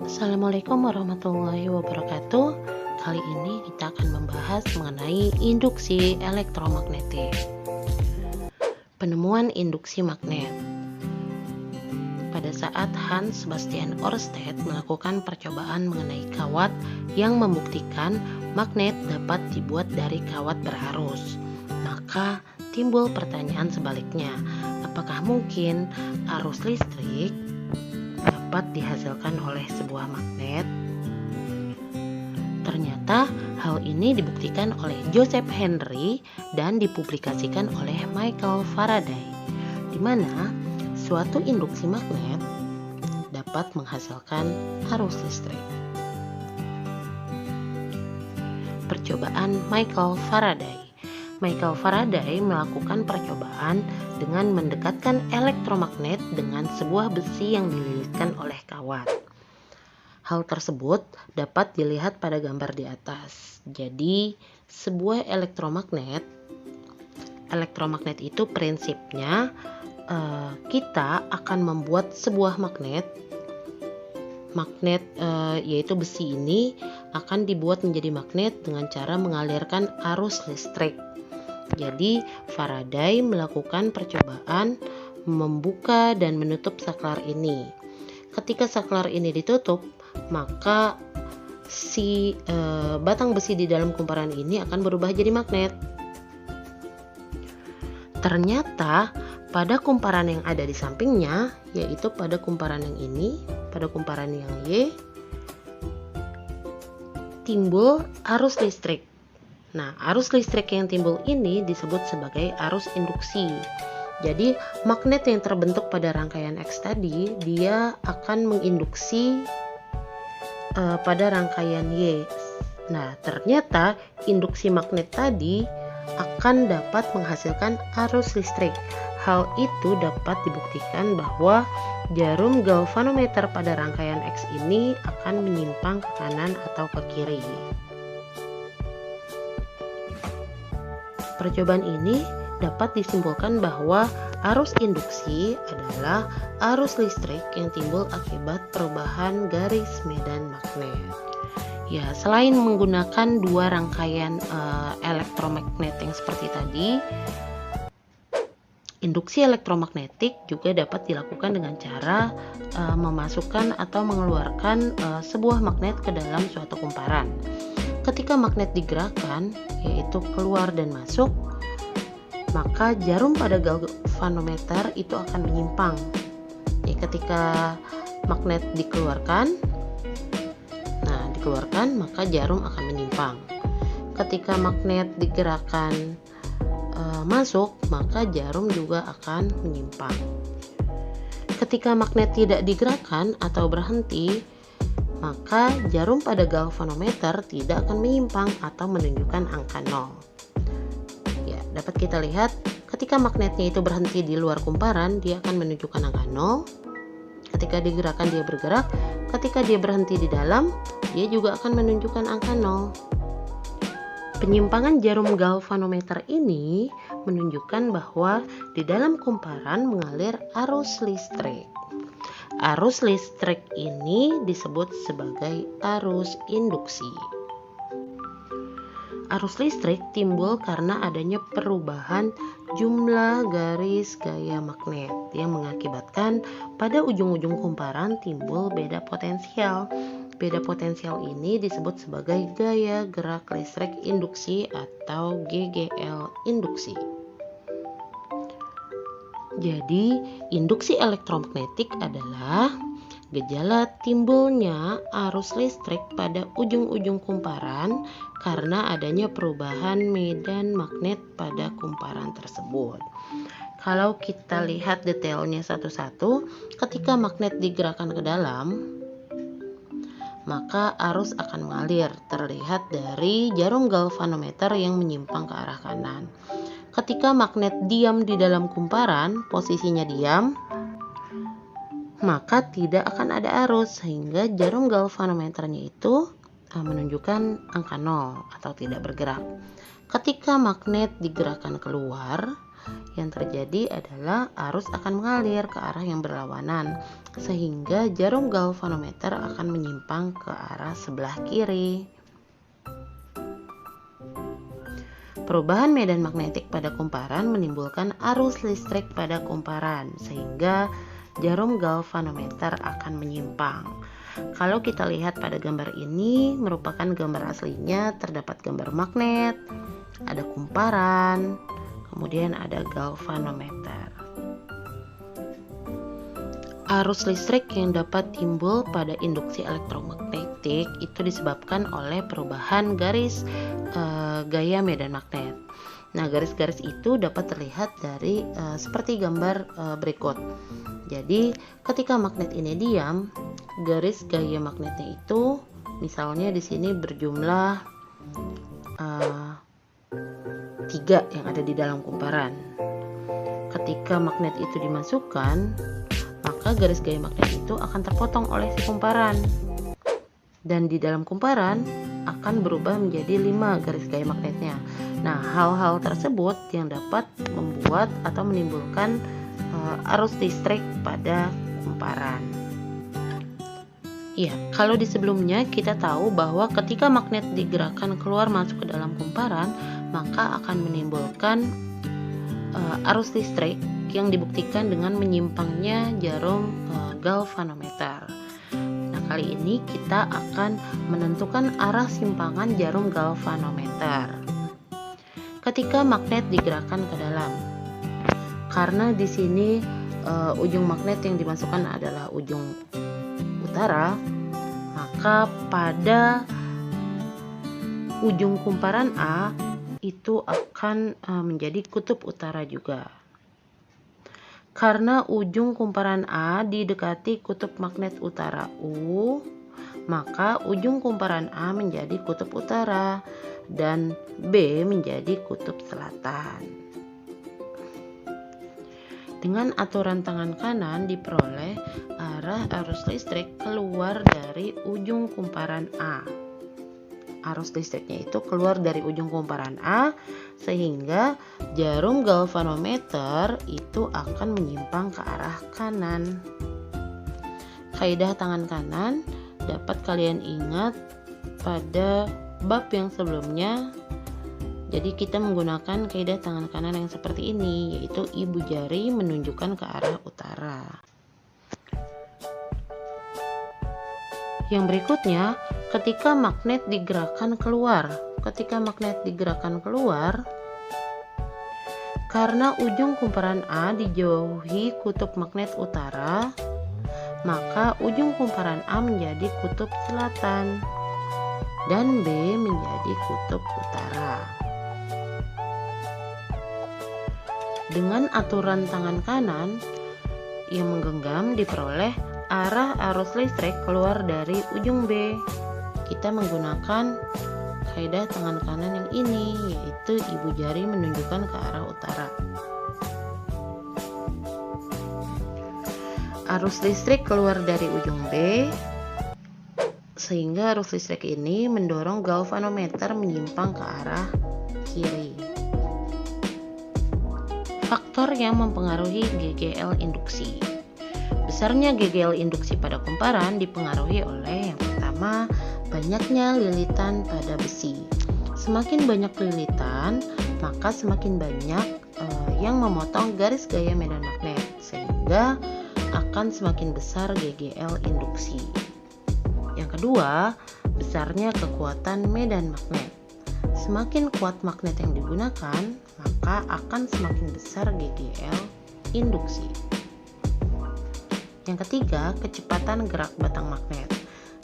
Assalamualaikum warahmatullahi wabarakatuh. Kali ini kita akan membahas mengenai induksi elektromagnetik. Penemuan induksi magnet. Pada saat Hans Sebastian Ørsted melakukan percobaan mengenai kawat yang membuktikan magnet dapat dibuat dari kawat berarus, maka timbul pertanyaan sebaliknya, apakah mungkin arus listrik dapat dihasilkan oleh sebuah magnet? Ternyata hal ini dibuktikan oleh Joseph Henry dan dipublikasikan oleh Michael Faraday, di mana suatu induksi magnet dapat menghasilkan arus listrik. Percobaan Michael Faraday. Michael Faraday melakukan percobaan dengan mendekatkan elektromagnet dengan sebuah besi yang dililitkan oleh kawat. Hal tersebut dapat dilihat pada gambar di atas. Jadi, sebuah elektromagnet itu prinsipnya kita akan membuat sebuah magnet yaitu besi ini akan dibuat menjadi magnet dengan cara mengalirkan arus listrik. Jadi Faraday melakukan percobaan membuka dan menutup saklar ini. Ketika saklar ini ditutup, maka si batang besi di dalam kumparan ini akan berubah jadi magnet. Ternyata pada kumparan yang ada di sampingnya, yaitu pada kumparan yang ini, pada kumparan yang Y, timbul arus listrik. Nah, arus listrik yang timbul ini disebut sebagai arus induksi. Jadi, magnet yang terbentuk pada rangkaian X tadi, dia akan menginduksi pada rangkaian Y. Nah, ternyata induksi magnet tadi akan dapat menghasilkan arus listrik. Hal itu dapat dibuktikan bahwa jarum galvanometer pada rangkaian X ini akan menyimpang ke kanan atau ke kiri. Percobaan ini dapat disimpulkan bahwa arus induksi adalah arus listrik yang timbul akibat perubahan garis medan magnet. Ya, selain menggunakan dua rangkaian elektromagnet yang seperti tadi, induksi elektromagnetik juga dapat dilakukan dengan cara memasukkan atau mengeluarkan sebuah magnet ke dalam suatu kumparan. Ketika magnet digerakkan, yaitu keluar dan masuk, maka jarum pada galvanometer itu akan menyimpang. Ketika magnet dikeluarkan, maka jarum akan menyimpang. Ketika magnet digerakkan masuk, maka jarum juga akan menyimpang. Ketika magnet tidak digerakkan atau berhenti, maka jarum pada galvanometer tidak akan menyimpang atau menunjukkan angka 0. Ya, dapat kita lihat ketika magnetnya itu berhenti di luar kumparan, dia akan menunjukkan angka 0. Ketika digerakkan dia bergerak, ketika dia berhenti di dalam, dia juga akan menunjukkan angka 0. Penyimpangan jarum galvanometer ini menunjukkan bahwa di dalam kumparan mengalir arus listrik. Arus listrik ini disebut sebagai arus induksi. Arus listrik timbul karena adanya perubahan jumlah garis gaya magnet yang mengakibatkan pada ujung-ujung kumparan timbul beda potensial. Beda potensial ini disebut sebagai gaya gerak listrik induksi atau GGL induksi. Jadi, induksi elektromagnetik adalah gejala timbulnya arus listrik pada ujung-ujung kumparan karena adanya perubahan medan magnet pada kumparan tersebut. Kalau kita lihat detailnya satu-satu, ketika magnet digerakkan ke dalam, maka arus akan mengalir, terlihat dari jarum galvanometer yang menyimpang ke arah kanan. Ketika magnet diam di dalam kumparan, posisinya diam, maka tidak akan ada arus, sehingga jarum galvanometernya itu menunjukkan angka 0 atau tidak bergerak. Ketika magnet digerakkan keluar, yang terjadi adalah arus akan mengalir ke arah yang berlawanan, sehingga jarum galvanometer akan menyimpang ke arah sebelah kiri. Perubahan medan magnetik pada kumparan menimbulkan arus listrik pada kumparan, sehingga jarum galvanometer akan menyimpang. Kalau kita lihat pada gambar ini, merupakan gambar aslinya, terdapat gambar magnet, ada kumparan, kemudian ada galvanometer. Arus listrik yang dapat timbul pada induksi elektromagnetik itu disebabkan oleh perubahan garis gaya medan magnet. Nah, garis-garis itu dapat terlihat dari seperti gambar berikut. Jadi, ketika magnet ini diam, garis gaya magnetnya itu misalnya di sini berjumlah 3 yang ada di dalam kumparan. Ketika magnet itu dimasukkan, maka garis gaya magnet itu akan terpotong oleh si kumparan, dan di dalam kumparan akan berubah menjadi 5 garis gaya magnetnya. Nah, hal-hal tersebut yang dapat membuat atau menimbulkan arus listrik pada kumparan. Ya, kalau di sebelumnya kita tahu bahwa ketika magnet digerakkan keluar masuk ke dalam kumparan, maka akan menimbulkan arus listrik yang dibuktikan dengan menyimpangnya jarum galvanometer. Nah, kali ini kita akan menentukan arah simpangan jarum galvanometer ketika magnet digerakkan ke dalam. Karena di sini ujung magnet yang dimasukkan adalah ujung utara, maka pada ujung kumparan A itu akan menjadi kutub utara juga. Karena ujung kumparan A didekati kutub magnet utara U, maka ujung kumparan A menjadi kutub utara dan B menjadi kutub selatan. Dengan aturan tangan kanan diperoleh arah arus listrik keluar dari ujung kumparan A. Arus listriknya itu keluar dari ujung kumparan A, sehingga jarum galvanometer itu akan menyimpang ke arah kanan. Kaidah tangan kanan dapat kalian ingat pada bab yang sebelumnya. Jadi kita menggunakan kaidah tangan kanan yang seperti ini, yaitu ibu jari menunjukkan ke arah utara. Yang berikutnya, ketika magnet digerakkan keluar. Karena ujung kumparan A dijauhi kutub magnet utara, maka ujung kumparan A menjadi kutub selatan dan B menjadi kutub utara. Dengan aturan tangan kanan yang menggenggam diperoleh arah arus listrik keluar dari ujung B. Kita menggunakan kaidah tangan kanan yang ini, yaitu ibu jari menunjukkan ke arah utara. Arus listrik keluar dari ujung B, sehingga arus listrik ini mendorong galvanometer menyimpang ke arah kiri. Faktor yang mempengaruhi GGL induksi. Besarnya GGL induksi pada kumparan dipengaruhi oleh yang pertama, banyaknya lilitan pada besi. Semakin banyak lilitan, maka semakin banyak yang memotong garis gaya medan magnet, sehingga akan semakin besar GGL induksi. Yang kedua, besarnya kekuatan medan magnet. Semakin kuat magnet yang digunakan, maka akan semakin besar GGL induksi. Yang ketiga, kecepatan gerak batang magnet.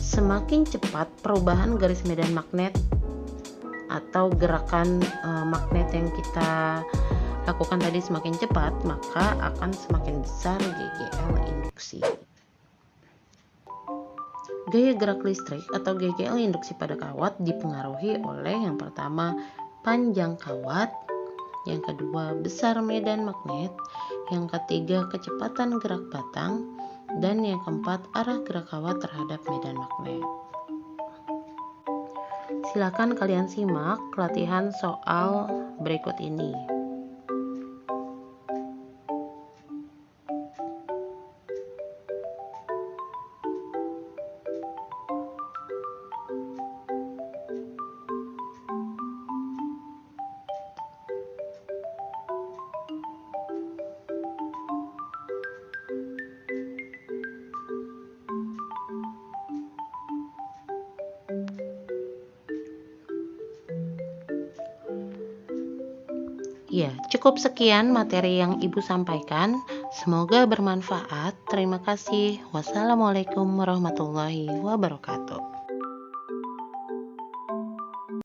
Semakin cepat perubahan garis medan magnet atau gerakan magnet yang kita lakukan tadi semakin cepat, maka akan semakin besar GGL induksi. Gaya gerak listrik atau GGL induksi pada kawat dipengaruhi oleh yang pertama, panjang kawat, yang kedua, besar medan magnet, yang ketiga, kecepatan gerak batang, dan yang keempat, arah gerak kawat terhadap medan magnet. Silakan kalian simak latihan soal berikut ini. Ya, cukup sekian materi yang Ibu sampaikan. Semoga bermanfaat. Terima kasih. Wassalamualaikum warahmatullahi wabarakatuh.